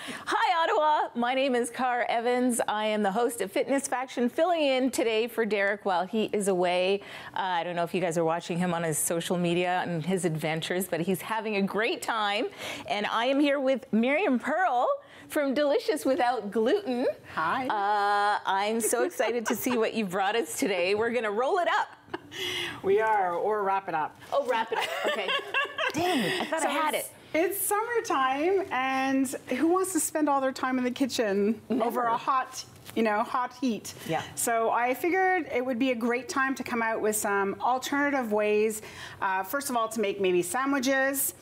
Hi, Ottawa. My name is Cara Evans. I am the host of Fitness Faction, filling in today for Derek while he is away. I don't know if you guys are watching him on his social media and his adventures, but he's having a great time. And I am here with Miriam Pearl from Delicious Without Gluten. Hi. I'm so excited to see what you brought us today. We're going to roll it up. We are, or wrap it up. Oh, wrap it up. Okay. Dang, I thought I had it. It's summertime, and who wants to spend all their time in the kitchen over a hot heat? Yeah. So I figured it would be a great time to come out with some alternative ways. First of all, to make maybe sandwiches,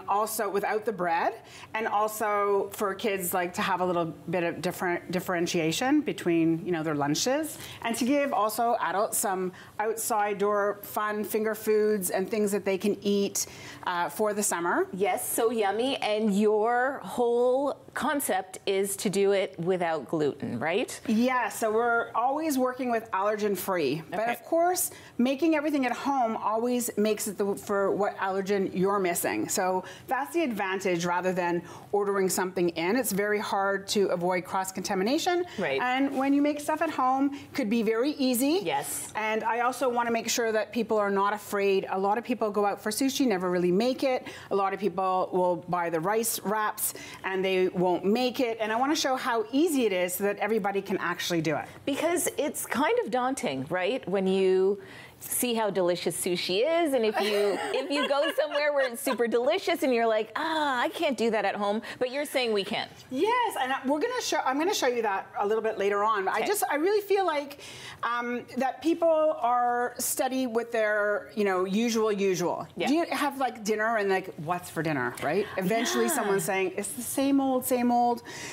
also without the bread, and also for kids like to have a little bit of differentiation between their lunches, and to give also adults some outside door fun finger foods and things that they can eat for the summer. Yes, so yummy. And your whole concept is to do it without gluten, right? Yeah, so we're always working with allergen-free. But of course, making everything at home always makes it for what allergen you're missing. So that's the advantage rather than ordering something in. It's very hard to avoid cross-contamination. Right. And when you make stuff at home, it could be very easy. Yes. And I also want to make sure that people are not afraid. A lot of people go out for sushi, never really make it. A lot of people will buy the rice wraps and they won't make it. And I want to show how easy it is so that everybody can actually do it. Because it's kind of daunting, right? When you see how delicious sushi is, and if you go somewhere where it's super delicious and you're like, I can't do that at home, but you're saying we can. Yes, and I'm going to show you that a little bit later on. Okay. I really feel like that people are steady with their usual. Yeah. Do you have like dinner and like what's for dinner, right? Eventually someone's saying it's the same old.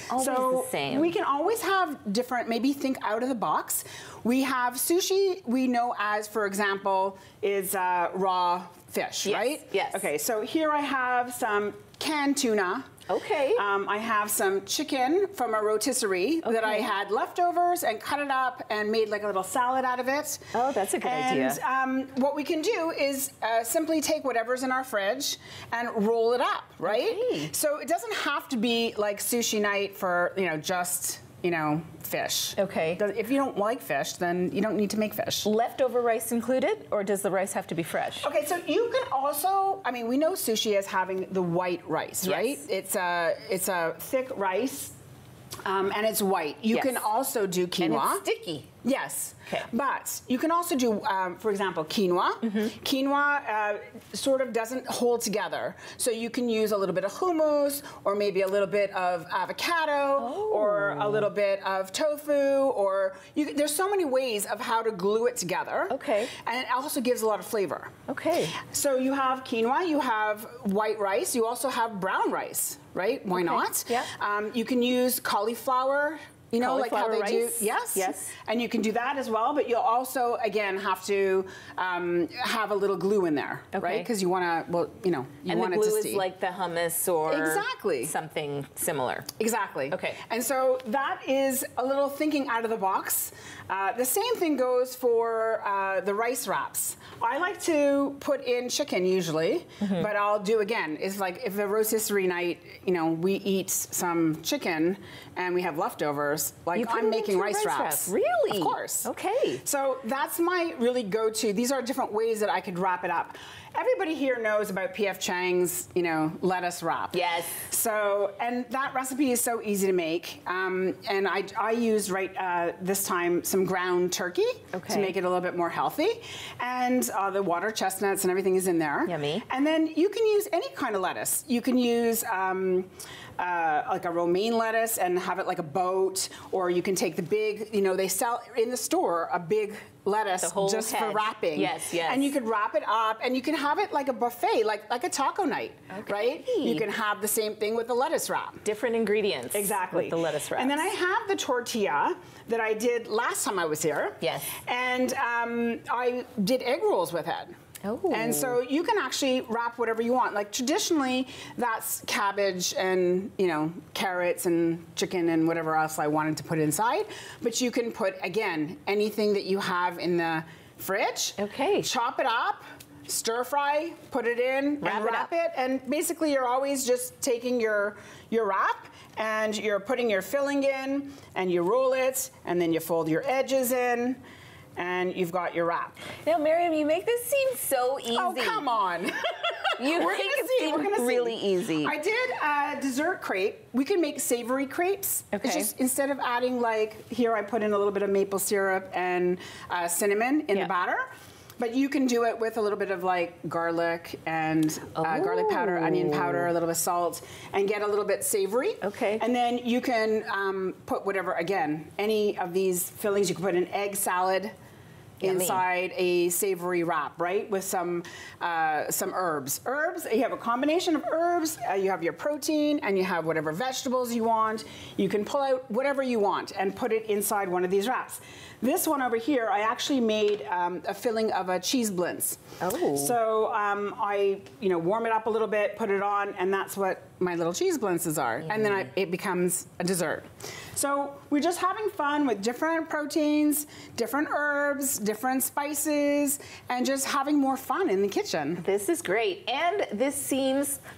Always so the same. We can always have different, maybe think out of the box. We have sushi, we know as, for example, is raw fish, right? Yes. Okay, so here I have some canned tuna. Okay. I have some chicken from a rotisserie that I had leftovers and cut it up and made like a little salad out of it. Oh, that's a good idea. And what we can do is simply take whatever's in our fridge and roll it up, right? Okay. So it doesn't have to be like sushi night for, just fish. Okay. If you don't like fish, then you don't need to make fish. Leftover rice included, or does the rice have to be fresh? Okay, so you can also, we know sushi as having the white rice, right? It's a thick rice, and it's white. You can also do quinoa. And it's sticky. Yes. Okay. But you can also do, for example, quinoa. Quinoa sort of doesn't hold together. So you can use a little bit of hummus, or maybe a little bit of avocado, or a little bit of tofu, or there's so many ways of how to glue it together. Okay. And it also gives a lot of flavor. Okay. So you have quinoa, you have white rice, you also have brown rice, right? Why not? Yeah. You can use cauliflower. Like how they do, yes. And you can do that as well, but you'll also, again, have to have a little glue in there, right? Because you want to, you want it to stay. And the glue is like the hummus or something similar. Exactly. Okay. And so that is a little thinking out of the box. The same thing goes for the rice wraps. I like to put in chicken usually, but I'll do again. It's like if the rotisserie night, we eat some chicken and we have leftovers. Like I'm making rice wraps. Really? Of course. Okay. So that's my really go-to. These are different ways that I could wrap it up. Everybody here knows about P.F. Chang's, lettuce wrap. Yes. So, and that recipe is so easy to make. And I used this time some ground turkey to make it a little bit more healthy. And the water chestnuts and everything is in there. Yummy. And then you can use any kind of lettuce. You can use like a romaine lettuce and have it like a boat, or you can take the big, they sell in the store a big lettuce just for wrapping. Yes, yes. And you could wrap it up, and you can have it like a buffet, like a taco night, right? You can have the same thing with the lettuce wrap. Different ingredients. Exactly. With the lettuce wraps. And then I have the tortilla that I did last time I was here. Yes. And I did egg rolls with it. Oh. And so you can actually wrap whatever you want. Like traditionally, that's cabbage and, carrots and chicken and whatever else I wanted to put inside. But you can put, again, anything that you have in the fridge. Okay. Chop it up, stir fry, put it in, and wrap it. And basically you're always just taking your wrap and you're putting your filling in and you roll it and then you fold your edges in and you've got your wrap. Now, Miriam, you make this seem so easy. Oh, come on. You make it seem really easy. I did a dessert crepe. We can make savory crepes. Okay. It's just instead of adding, like, here I put in a little bit of maple syrup and cinnamon in the batter. But you can do it with a little bit of like garlic and garlic powder, onion powder, a little bit of salt, and get a little bit savory. Okay. And then you can put whatever, again, any of these fillings. You can put an egg salad inside a savory wrap, right? With some herbs. Herbs, you have a combination of herbs, you have your protein, and you have whatever vegetables you want. You can pull out whatever you want and put it inside one of these wraps. This one over here, I actually made a filling of a cheese blintz. Oh. So I, warm it up a little bit, put it on, and that's what my little cheese blintzes are. And then it becomes a dessert. So we're just having fun with different proteins, different herbs, different spices, and just having more fun in the kitchen. This is great. And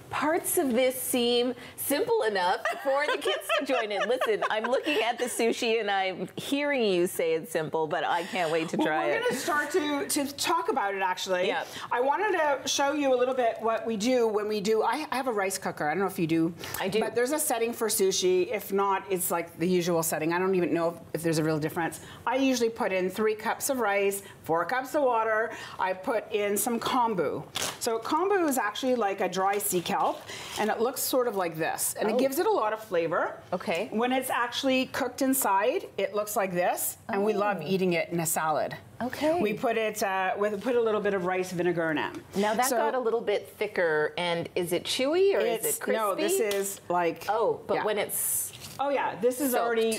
parts of this seem simple enough for the kids to join in. Listen, I'm looking at the sushi and I'm hearing you say it's simple, but I can't wait to try it. We're going to start to talk about it, actually. Yeah. I wanted to show you a little bit what we do when we do. I have a rice cooker. I don't know if you do. I do. But there's a setting for sushi. If not, it's like the usual setting. I don't even know if there's a real difference. I usually put in 3 cups of rice, 4 cups of water. I put in some kombu. So kombu is actually like a dry sea kelp, and it looks sort of like this. And it gives it a lot of flavor. Okay. When it's actually cooked inside, it looks like this, and we love eating it in a salad. Okay. We put it put a little bit of rice vinegar in it. Now that got a little bit thicker, and is it chewy or is it crispy? No, this is like. Oh, but when it's. Oh yeah, this is already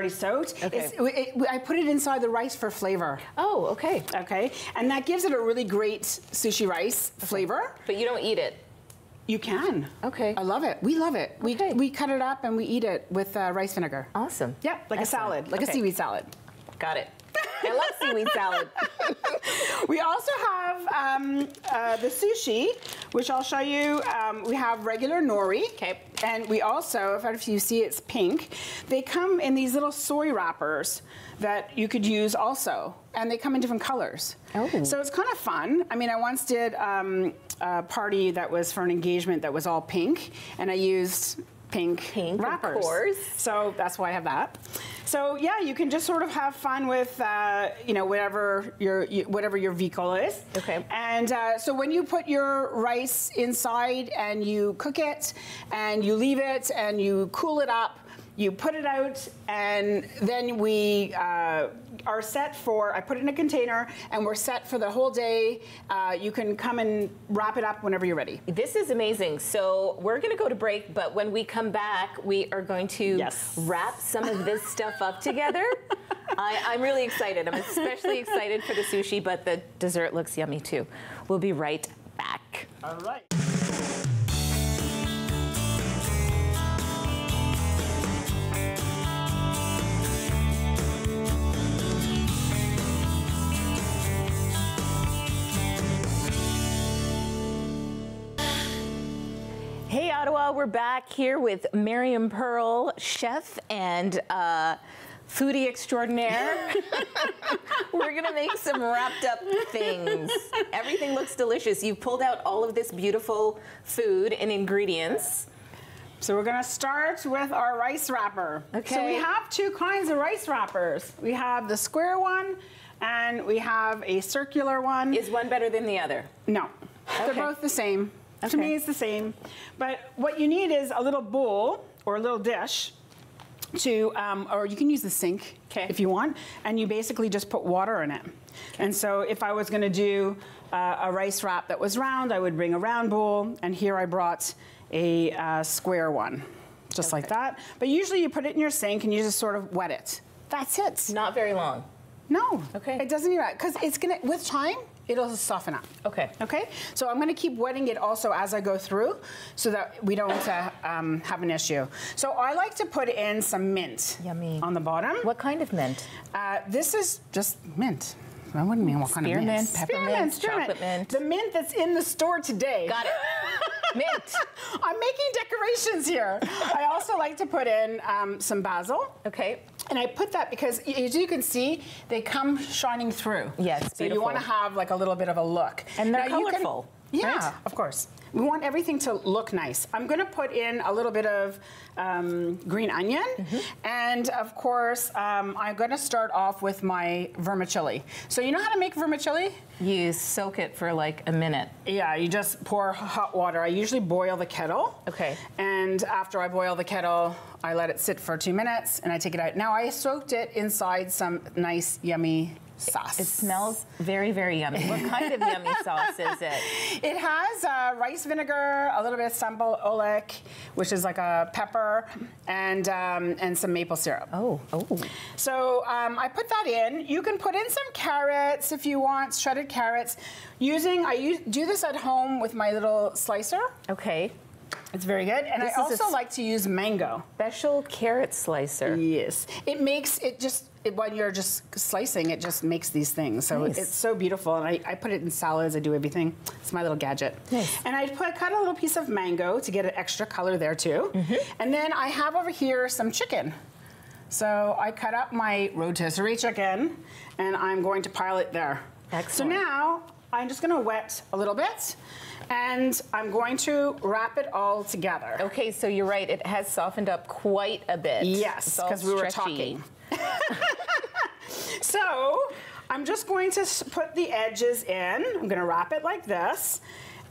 soaked. Okay. I put it inside the rice for flavor. Oh, okay. Okay, and that gives it a really great sushi rice flavor. But you don't eat it. You can. Okay. I love it. We love it. Okay. We cut it up and we eat it with rice vinegar. Awesome. Yeah, like a salad, like a seaweed salad. Got it. I love seaweed salad. We also have the sushi, which I'll show you. We have regular nori. Okay. And we also, if you see it's pink, they come in these little soy wrappers that you could use also. And they come in different colors. Oh. So it's kind of fun. I mean, I once did a party that was for an engagement that was all pink, and I used pink wrappers. Of course. So that's why I have that. So yeah, you can just sort of have fun with whatever your vehicle is. Okay. And so when you put your rice inside and you cook it and you leave it and you cool it up, you put it out, and then we are set for, I put it in a container, and we're set for the whole day. You can come and wrap it up whenever you're ready. This is amazing. So we're going to go to break, but when we come back, we are going to wrap some of this stuff up together. I'm really excited. I'm especially excited for the sushi, but the dessert looks yummy too. We'll be right back. All right. Hey Ottawa, we're back here with Miriam Pearl, chef and foodie extraordinaire. We're gonna make some wrapped up things. Everything looks delicious. You've pulled out all of this beautiful food and ingredients. So we're gonna start with our rice wrapper. Okay. So we have 2 kinds of rice wrappers. We have the square one and we have a circular one. Is one better than the other? No, they're both the same. To me, it's the same. But what you need is a little bowl or a little dish to, or you can use the sink if you want, and you basically just put water in it. And so if I was going to do a rice wrap that was round, I would bring a round bowl, and here I brought a square one, just like that. But usually you put it in your sink and you just sort of wet it. That's it. Not very long. No. Okay. It doesn't even, because it's going to, with time, it'll soften up. Okay. Okay? So I'm going to keep wetting it also as I go through so that we don't have an issue. So I like to put in some mint. Yummy. On the bottom. What kind of mint? This is just mint. I wouldn't mean what kind of mint. Peppermint, chocolate mint. The mint that's in the store today. Got it. Mint. I'm making decorations here. I also like to put in some basil. Okay. And I put that because, as you can see, they come shining through. Yes, so beautiful. you want to have like a little bit of a look. And they're colorful. Yeah, right? of course. We want everything to look nice. I'm going to put in a little bit of green onion. And of course, I'm going to start off with my vermicelli. So you know how to make vermicelli? You soak it for like a minute. Yeah, you just pour hot water. I usually boil the kettle. Okay. And after I boil the kettle, I let it sit for 2 minutes and I take it out. Now I soaked it inside some nice, yummy sauce. It smells very, very yummy. What kind of yummy sauce is it? It has rice vinegar, a little bit of sambal oelek, which is like a pepper, and some maple syrup. Oh. So I put that in. You can put in some carrots if you want, shredded carrots. I do this at home with my little slicer. Okay. It's very good. And I also like to use mango. Special carrot slicer. Yes. It makes it just, when you're just slicing, it just makes these things. So nice. It's so beautiful. And I put it in salads. I do everything. It's my little gadget. Nice. And I cut a little piece of mango to get an extra color there too. And then I have over here some chicken. So I cut up my rotisserie chicken and I'm going to pile it there. Excellent. So now I'm just going to wet a little bit. And I'm going to wrap it all together. Okay, so you're right. It has softened up quite a bit. Yes, because we were talking. So I'm just going to put the edges in. I'm going to wrap it like this.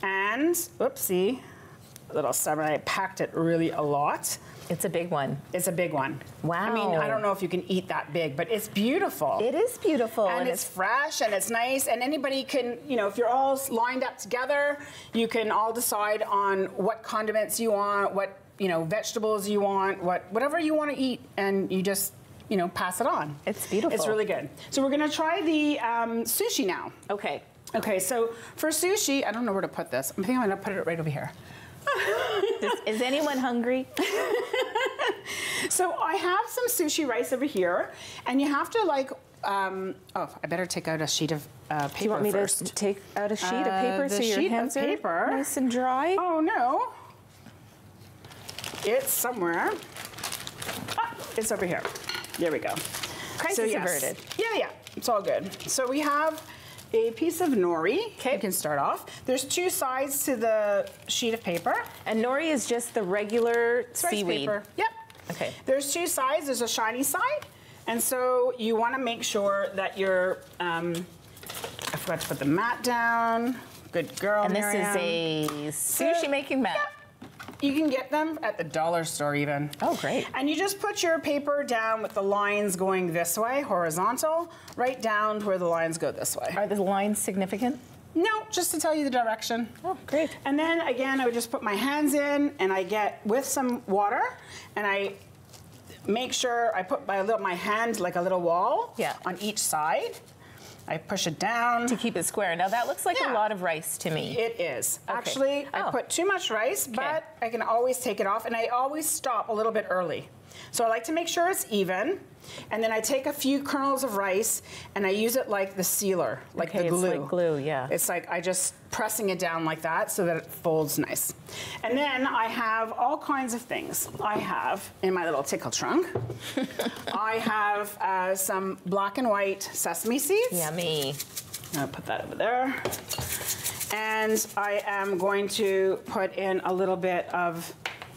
And, oopsie, a little stubborn. I packed it really a lot. It's a big one. It's a big one. Wow. I mean, I don't know if you can eat that big, but it's beautiful. It is beautiful. And it's fresh and it's nice. And anybody can, if you're all lined up together, you can all decide on what condiments you want, what, vegetables you want, whatever you want to eat. And you just, pass it on. It's beautiful. It's really good. So we're going to try the sushi now. Okay. Okay, so for sushi, I don't know where to put this. I think I'm going to put it right over here. Is anyone hungry? So I have some sushi rice over here, and you have to I better take out a sheet of paper. Do you want me first. to take out a sheet of paper so your hands are nice and dry? Oh no, it's somewhere. It's over here. There we go. Crisis averted. Yeah, it's all good. So we have a piece of nori. Okay. You can start off. There's 2 sides to the sheet of paper. And nori is just the regular seaweed. Paper. Yep. Okay. There's 2 sides. There's a shiny side. And so you want to make sure that you're, I forgot to put the mat down. Good girl, And this Miriam. is a sushi making mat. Yep. You can get them at the dollar store even. Oh, great. And you just put your paper down with the lines going this way, horizontal, right down to where the lines go this way. Are the lines significant? No, just to tell you the direction. Oh, great. And then again, I would just put my hands in and I get with some water and I make sure I put my hand like a little wall on each side. I push it down. To keep it square. Now that looks like a lot of rice to me. It is. Okay. Actually, I put too much rice, but I can always take it off, and I always stop a little bit early. So I like to make sure it's even, and then I take a few kernels of rice, and I use it like the sealer, like the glue. It's like glue, yeah. It's like I just pressing it down like that so that it folds nice. And then I have all kinds of things. I have, in my little tickle trunk, I have some black and white sesame seeds. Yummy. I'll put that over there. And I am going to put in a little bit of,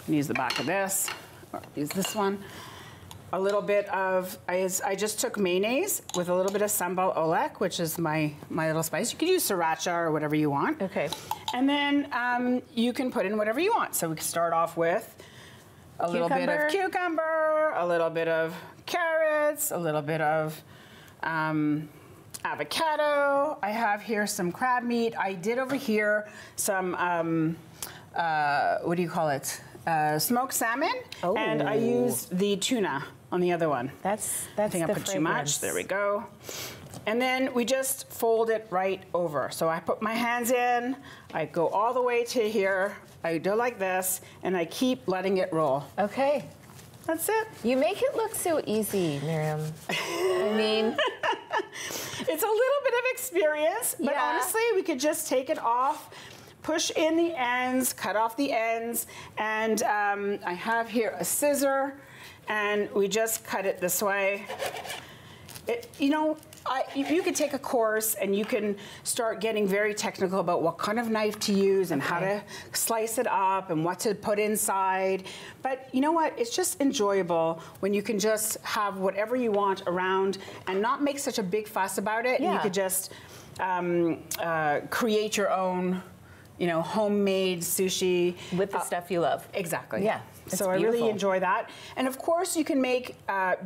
use the back of this, or use this one. A little bit of, I just took mayonnaise with a little bit of sambal oelek, which is my little spice. You could use sriracha or whatever you want. Okay. And then you can put in whatever you want. So we can start off with a little bit of cucumber, a little bit of carrots, a little bit of avocado. I have here some crab meat. I did over here some, what do you call it? Smoked salmon. Oh. And I used the tuna on the other one. That's I think I put too much. There we go. And then we just fold it right over. So I put my hands in, I go all the way to here, I do like this, and I keep letting it roll. Okay. That's it. You make it look so easy, Miriam. I mean, it's a little bit of experience, but Yeah. honestly, we could just take it off, push in the ends, cut off the ends, and I have here a scissor, and we just cut it this way. You know, you could take a course and you can start getting very technical about what kind of knife to use and how to slice it up and what to put inside. But you know what? It's just enjoyable when you can just have whatever you want around and not make such a big fuss about it. Yeah. And you could just create your own, you know, homemade sushi with the stuff you love. Exactly. Yeah. It's So I beautiful. really enjoy that. And of course, you can make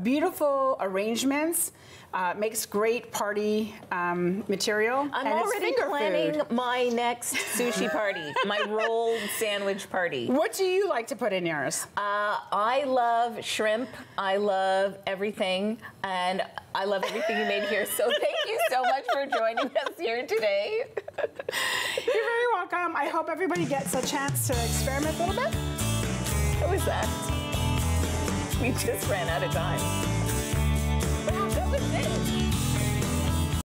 beautiful arrangements. Makes great party material. I'm and it's already finger planning food. my next sushi party, my rolled sandwich party. What do you like to put in yours? I love shrimp. I love everything. And I love everything you made here. So thank you so much for joining us here today. You're very welcome. I hope everybody gets a chance to experiment a little bit. What was that? We just ran out of time.